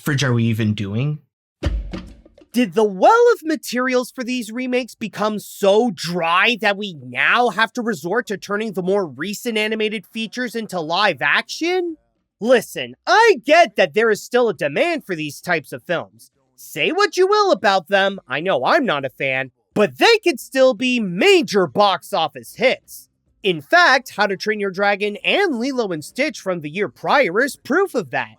fridge are we even doing? Did the well of materials for these remakes become so dry that we now have to resort to turning the more recent animated features into live action? Listen, I get that there is still a demand for these types of films. Say what you will about them, I know I'm not a fan, but they could still be major box office hits. In fact, How to Train Your Dragon and Lilo & Stitch from the year prior is proof of that.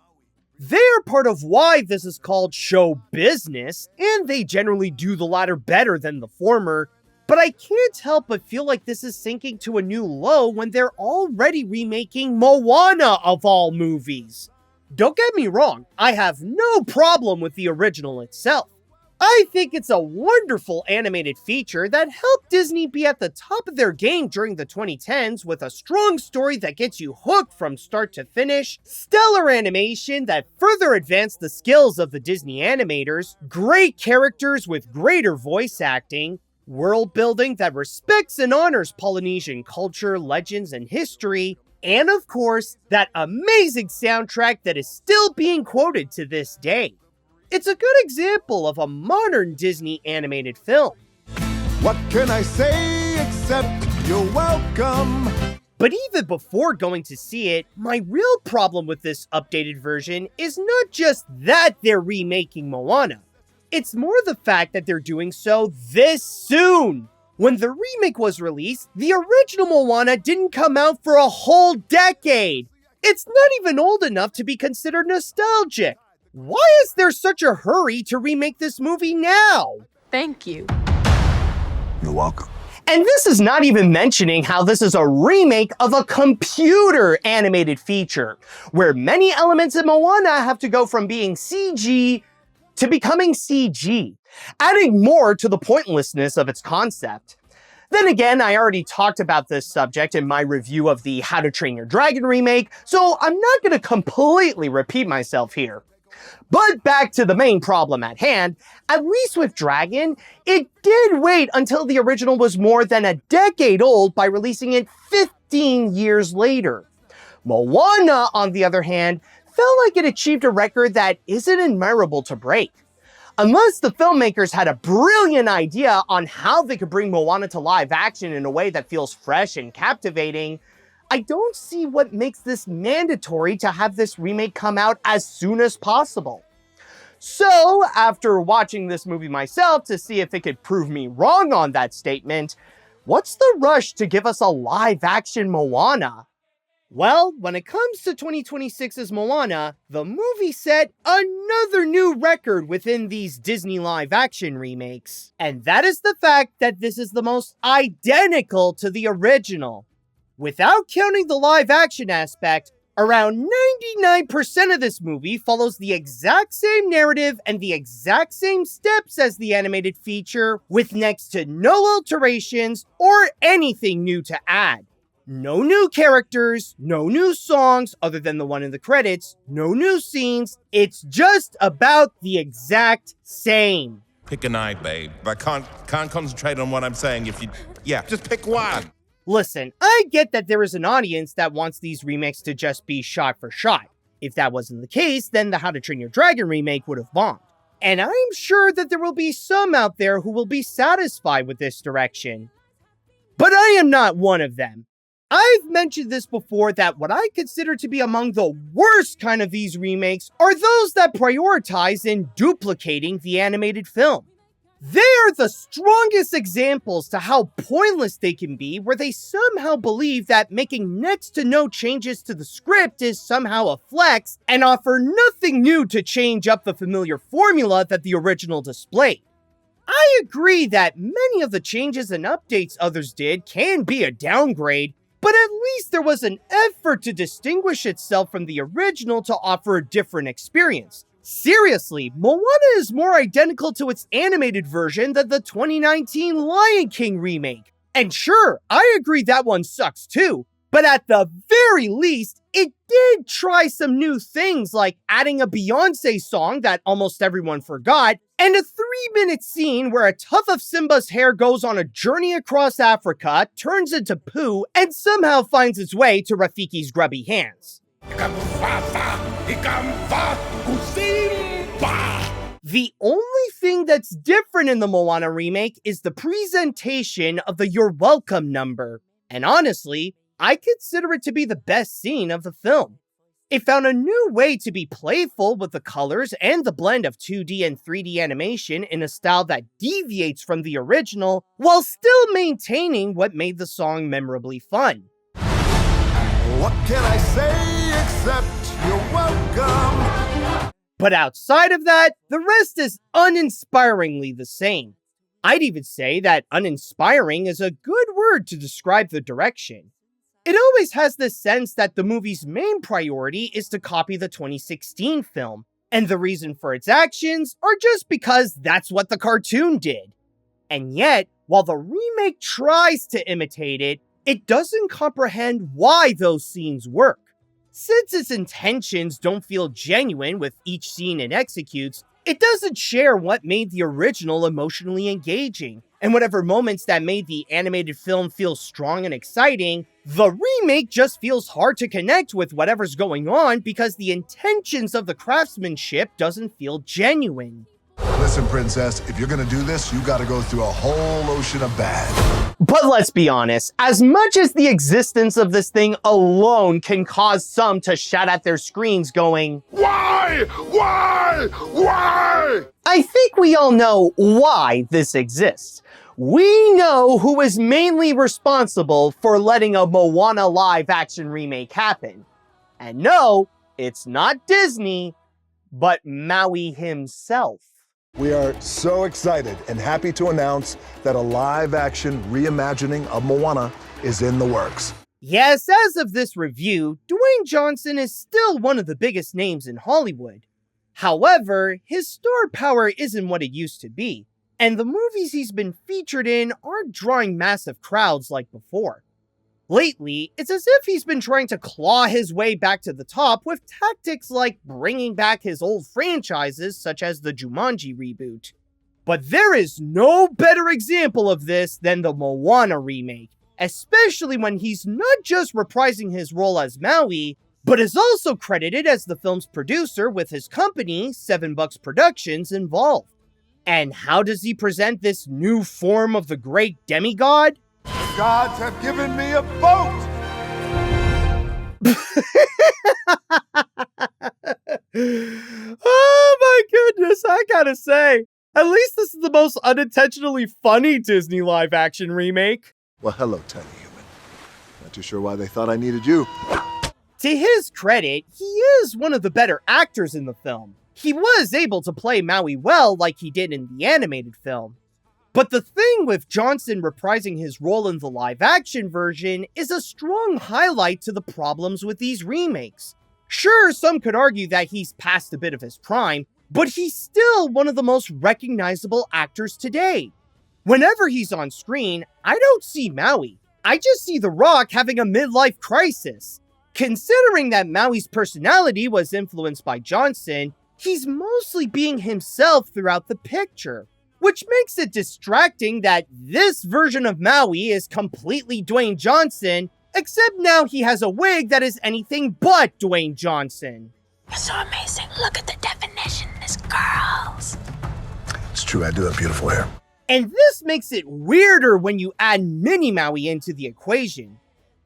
They are part of why this is called show business, and they generally do the latter better than the former, but I can't help but feel like this is sinking to a new low when they're already remaking Moana of all movies. Don't get me wrong, I have no problem with the original itself. I think it's a wonderful animated feature that helped Disney be at the top of their game during the 2010s with a strong story that gets you hooked from start to finish, stellar animation that further advanced the skills of the Disney animators, great characters with greater voice acting, world building that respects and honors Polynesian culture, legends, and history, and of course, that amazing soundtrack that is still being quoted to this day. It's a good example of a modern Disney animated film. What can I say except you're welcome? But even before going to see it, my real problem with this updated version is not just that they're remaking Moana. It's more the fact that they're doing so this soon. When the remake was released, the original Moana didn't come out for a whole decade. It's not even old enough to be considered nostalgic. Why is there such a hurry to remake this movie now? Thank you. You're welcome. And this is not even mentioning how this is a remake of a computer animated feature, where many elements in Moana have to go from being CG to becoming CG, adding more to the pointlessness of its concept. Then again, I already talked about this subject in my review of the How to Train Your Dragon remake, so I'm not going to completely repeat myself here. But back to the main problem at hand, at least with Dragon, it did wait until the original was more than a decade old by releasing it 15 years later. Moana, on the other hand, felt like it achieved a record that isn't admirable to break. Unless the filmmakers had a brilliant idea on how they could bring Moana to live action in a way that feels fresh and captivating, I don't see what makes this mandatory to have this remake come out as soon as possible. So, after watching this movie myself to see if it could prove me wrong on that statement, what's the rush to give us a live-action Moana? Well, when it comes to 2026's Moana, the movie set another new record within these Disney live-action remakes. And that is the fact that this is the most identical to the original. Without counting the live-action aspect, around 99% of this movie follows the exact same narrative and the exact same steps as the animated feature, with next to no alterations or anything new to add. No new characters, no new songs other than the one in the credits, no new scenes, it's just about the exact same. Pick a night, babe. I can't concentrate on what I'm saying if you... Yeah, just pick one. Listen, I get that there is an audience that wants these remakes to just be shot for shot. If that wasn't the case, then the How to Train Your Dragon remake would have bombed. And I'm sure that there will be some out there who will be satisfied with this direction. But I am not one of them. I've mentioned this before that what I consider to be among the worst kind of these remakes are those that prioritize in duplicating the animated film. They are the strongest examples to how pointless they can be, where they somehow believe that making next to no changes to the script is somehow a flex and offer nothing new to change up the familiar formula that the original displayed. I agree that many of the changes and updates others did can be a downgrade, but at least there was an effort to distinguish itself from the original to offer a different experience. Seriously, Moana is more identical to its animated version than the 2019 Lion King remake. And sure, I agree that one sucks too, but at the very least, it did try some new things like adding a Beyoncé song that almost everyone forgot, and a 3-minute scene where a tuft of Simba's hair goes on a journey across Africa, turns into poo, and somehow finds its way to Rafiki's grubby hands. The only thing that's different in the Moana remake is the presentation of the "You're Welcome" number. And honestly, I consider it to be the best scene of the film. It found a new way to be playful with the colors and the blend of 2D and 3D animation in a style that deviates from the original while still maintaining what made the song memorably fun. What can I say except you're welcome? But outside of that, the rest is uninspiringly the same. I'd even say that uninspiring is a good word to describe the direction. It always has this sense that the movie's main priority is to copy the 2016 film, and the reason for its actions are just because that's what the cartoon did. And yet, while the remake tries to imitate it, it doesn't comprehend why those scenes work. Since its intentions don't feel genuine with each scene it executes, it doesn't share what made the original emotionally engaging, and whatever moments that made the animated film feel strong and exciting, the remake just feels hard to connect with whatever's going on because the intentions of the craftsmanship doesn't feel genuine. Listen, princess, if you're gonna do this, you gotta go through a whole ocean of bad. But let's be honest, as much as the existence of this thing alone can cause some to shout at their screens going, Why? Why? Why? I think we all know why this exists. We know who is mainly responsible for letting a Moana live-action remake happen. And no, it's not Disney, but Maui himself. We are so excited and happy to announce that a live-action reimagining of Moana is in the works. Yes, as of this review, Dwayne Johnson is still one of the biggest names in Hollywood. However, his star power isn't what it used to be, and the movies he's been featured in aren't drawing massive crowds like before. Lately, it's as if he's been trying to claw his way back to the top with tactics like bringing back his old franchises such as the Jumanji reboot. But there is no better example of this than the Moana remake, especially when he's not just reprising his role as Maui, but is also credited as the film's producer with his company, 7 Bucks Productions, involved. And how does he present this new form of the great demigod? The gods have given me a boat! Oh my goodness, I gotta say, at least this is the most unintentionally funny Disney live-action remake. Well, hello, tiny human. Not too sure why they thought I needed you. To his credit, he is one of the better actors in the film. He was able to play Maui well like he did in the animated film. But the thing with Johnson reprising his role in the live-action version is a strong highlight to the problems with these remakes. Sure, some could argue that he's past a bit of his prime, but he's still one of the most recognizable actors today. Whenever he's on screen, I don't see Maui. I just see The Rock having a midlife crisis. Considering that Maui's personality was influenced by Johnson, he's mostly being himself throughout the picture, which makes it distracting that this version of Maui is completely Dwayne Johnson, except now he has a wig that is anything but Dwayne Johnson. You're so amazing. Look at the definition. It's girls. It's true, I do have beautiful hair. And this makes it weirder when you add Mini Maui into the equation.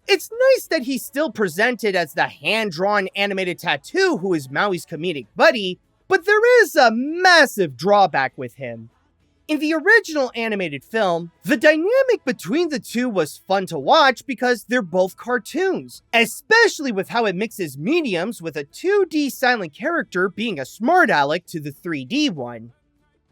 It's nice that he's still presented as the hand-drawn animated tattoo who is Maui's comedic buddy, but there is a massive drawback with him. In the original animated film, the dynamic between the two was fun to watch because they're both cartoons, especially with how it mixes mediums with a 2D silent character being a smart aleck to the 3D one.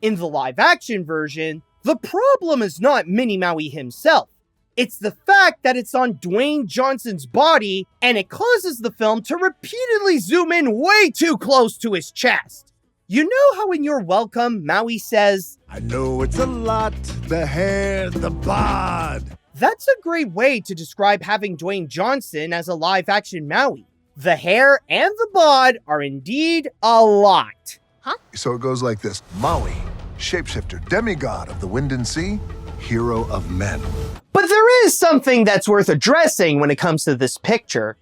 In the live-action version, the problem is not Mini Maui himself. It's the fact that it's on Dwayne Johnson's body, and it causes the film to repeatedly zoom in way too close to his chest. You know how in You're Welcome, Maui says, I know it's a lot, the hair, the bod. That's a great way to describe having Dwayne Johnson as a live-action Maui. The hair and the bod are indeed a lot. So it goes like this. Maui, shapeshifter, demigod of the wind and sea, hero of men. But there is something that's worth addressing when it comes to this picture.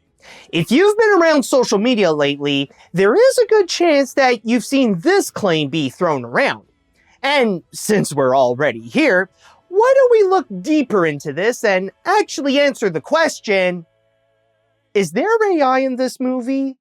If you've been around social media lately, there is a good chance that you've seen this claim be thrown around. And since we're already here, why don't we look deeper into this and actually answer the question, is there AI in this movie?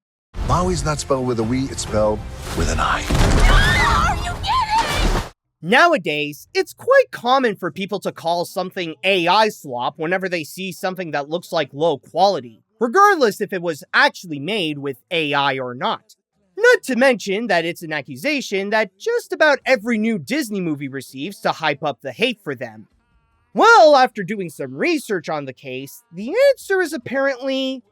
Maui's not spelled with a we, it's spelled with an I. Are you kidding? Nowadays, it's quite common for people to call something AI slop whenever they see something that looks like low quality, regardless if it was actually made with AI or not. Not to mention that it's an accusation that just about every new Disney movie receives to hype up the hate for them. Well, after doing some research on the case, the answer is apparently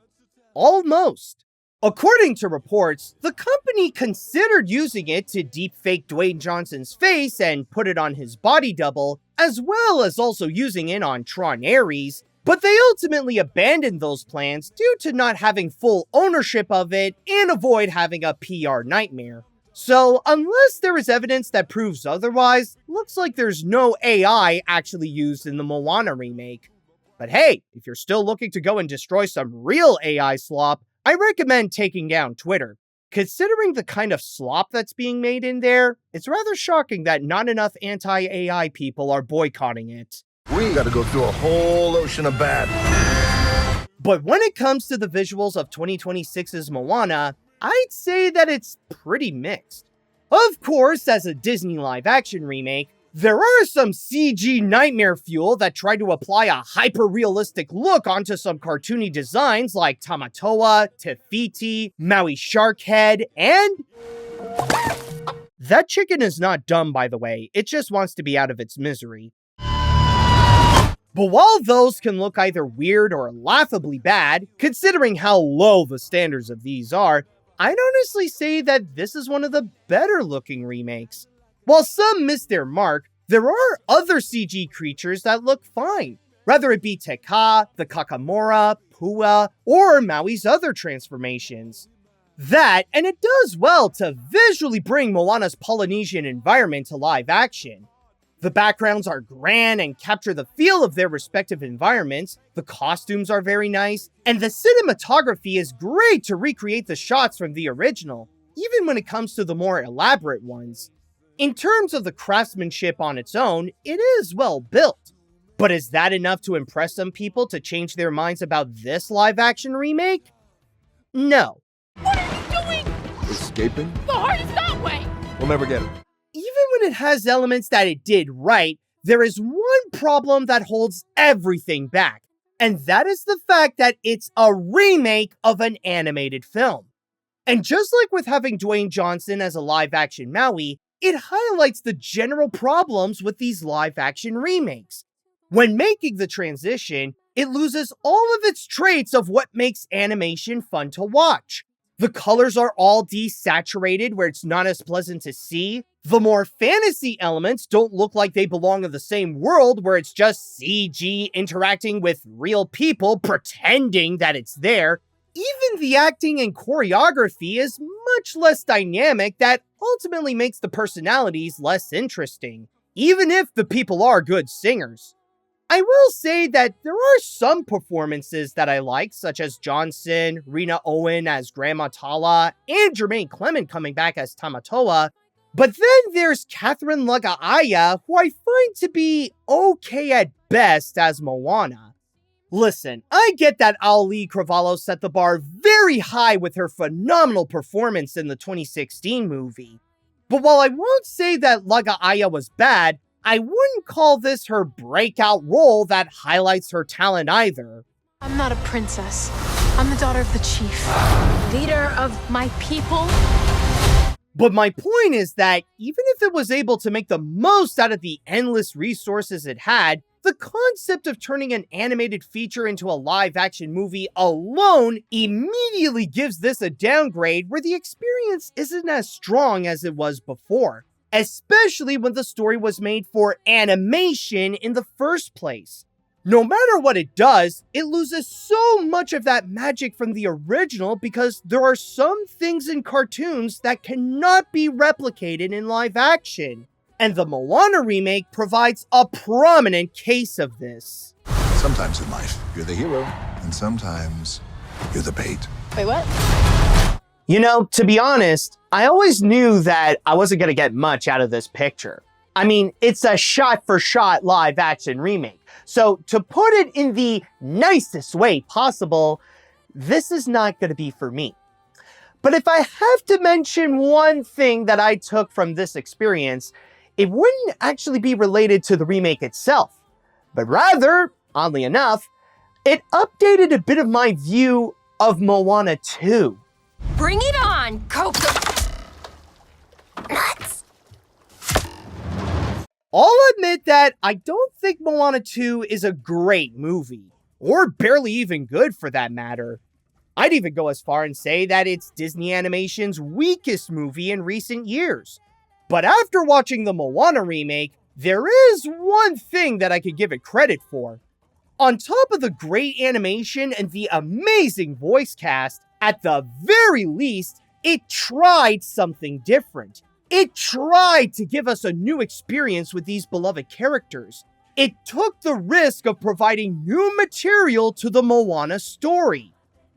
almost. According to reports, the company considered using it to deepfake Dwayne Johnson's face and put it on his body double, as well as also using it on Tron Ares, but they ultimately abandoned those plans due to not having full ownership of it and avoid having a PR nightmare. So, unless there is evidence that proves otherwise, looks like there's no AI actually used in the Moana remake. But hey, if you're still looking to go and destroy some real AI slop, I recommend taking down Twitter. Considering the kind of slop that's being made in there, it's rather shocking that not enough anti-AI people are boycotting it. We gotta go through a whole ocean of bad. But when it comes to the visuals of 2026's Moana, I'd say that it's pretty mixed. Of course, as a Disney live-action remake, there are some CG nightmare fuel that try to apply a hyper-realistic look onto some cartoony designs like Tamatoa, Te Fiti, Maui Sharkhead, and... That chicken is not dumb, by the way, it just wants to be out of its misery. But while those can look either weird or laughably bad, considering how low the standards of these are, I'd honestly say that this is one of the better looking remakes. While some miss their mark, there are other CG creatures that look fine, whether it be Te Kā, the Kakamora, Pua, or Maui's other transformations. That, and it does well to visually bring Moana's Polynesian environment to live action. The backgrounds are grand and capture the feel of their respective environments, the costumes are very nice, and the cinematography is great to recreate the shots from the original, even when it comes to the more elaborate ones. In terms of the craftsmanship on its own, it is well built. But is that enough to impress some people to change their minds about this live-action remake? No. What are you doing? Escaping? The heart is that way. We'll never get it. Even when it has elements that it did right, there is one problem that holds everything back, and that is the fact that it's a remake of an animated film. And just like with having Dwayne Johnson as a live-action Maui, it highlights the general problems with these live-action remakes. When making the transition, it loses all of its traits of what makes animation fun to watch. The colors are all desaturated where it's not as pleasant to see. The more fantasy elements don't look like they belong in the same world where it's just CG interacting with real people pretending that it's there. Even the acting and choreography is much less dynamic that ultimately makes the personalities less interesting, even if the people are good singers. I will say that there are some performances that I like, such as Johnson, Rena Owen as Grandma Tala, and Jermaine Clement coming back as Tamatoa. But then there's Catherine Lagaaya, who I find to be okay at best as Moana. Listen, I get that Ali Cravalho set the bar very high with her phenomenal performance in the 2016 movie. But while I won't say that Lagaaya was bad, I wouldn't call this her breakout role that highlights her talent either. I'm not a princess. I'm the daughter of the chief. Leader of my people. But my point is that even if it was able to make the most out of the endless resources it had, the concept of turning an animated feature into a live-action movie alone immediately gives this a downgrade where the experience isn't as strong as it was before, especially when the story was made for animation in the first place. No matter what it does, it loses so much of that magic from the original because there are some things in cartoons that cannot be replicated in live action. And the Moana remake provides a prominent case of this. Sometimes in life, you're the hero, and sometimes You're the bait. Wait, what? You know, to be honest, I always knew that I wasn't going to get much out of this picture. I mean, it's a shot-for-shot live-action remake. So to put it in the nicest way possible, this is not going to be for me. But if I have to mention one thing that I took from this experience, it wouldn't actually be related to the remake itself, but rather, oddly enough, it updated a bit of my view of Moana 2. Bring it on, Coco. Nuts. I'll admit that I don't think Moana 2 is a great movie, or barely even good for that matter. I'd even go as far and say that it's Disney Animation's weakest movie in recent years. But after watching the Moana remake, there is one thing that I could give it credit for. On top of the great animation and the amazing voice cast, at the very least, it tried something different. It tried to give us a new experience with these beloved characters. It took the risk of providing new material to the Moana story.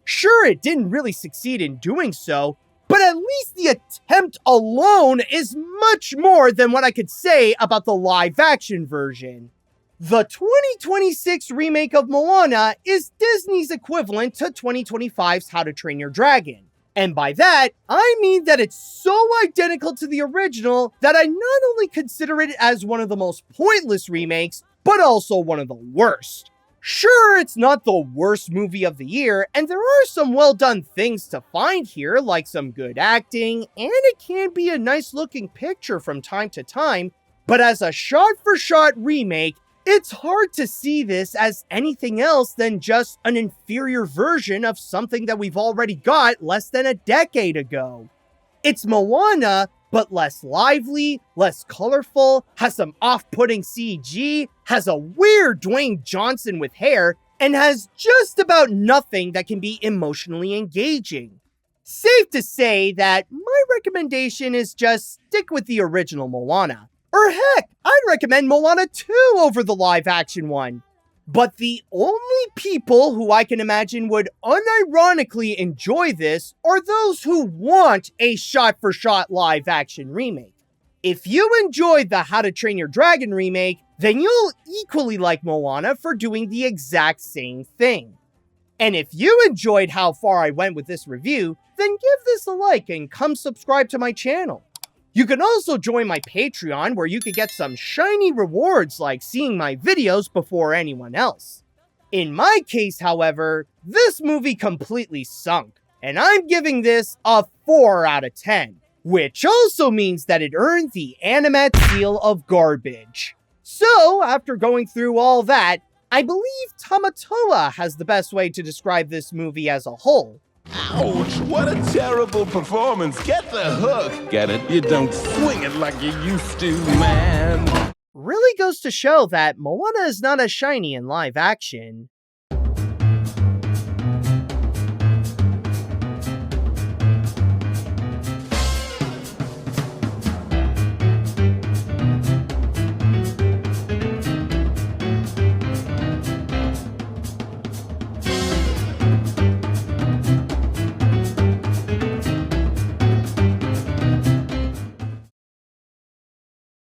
Sure, it didn't really succeed in doing so, but at least the attempt alone is much more than what I could say about the live-action version. The 2026 remake of Moana is Disney's equivalent to 2025's How to Train Your Dragon. And by that, I mean that it's so identical to the original that I not only consider it as one of the most pointless remakes, but also one of the worst. Sure, it's not the worst movie of the year, and there are some well-done things to find here, like some good acting, and it can be a nice-looking picture from time to time, but as a shot-for-shot remake, it's hard to see this as anything else than just an inferior version of something that we've already got less than a decade ago. It's Moana, but less lively, less colorful, has some off-putting CG, has a weird Dwayne Johnson with hair, and has just about nothing that can be emotionally engaging. Safe to say that my recommendation is just stick with the original Moana. Or heck, I'd recommend Moana 2 over the live-action one. But the only people who I can imagine would unironically enjoy this are those who want a shot-for-shot live-action remake. If you enjoyed the How to Train Your Dragon remake, then you'll equally like Moana for doing the exact same thing. And if you enjoyed how far I went with this review, then give this a like and come subscribe to my channel. You can also join my Patreon where you can get some shiny rewards like seeing my videos before anyone else. In my case, however, this movie completely sunk, and I'm giving this a 4 out of 10, which also means that it earned the Animat seal of garbage. So, after going through all that, I believe Tamatoa has the best way to describe this movie as a whole. Ouch, what a terrible performance. Get the hook. Get it? You don't swing it like you used to, man. Really goes to show that Moana is not as shiny in live action.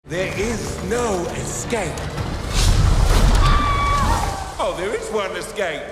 There is no escape. Oh, there is one escape.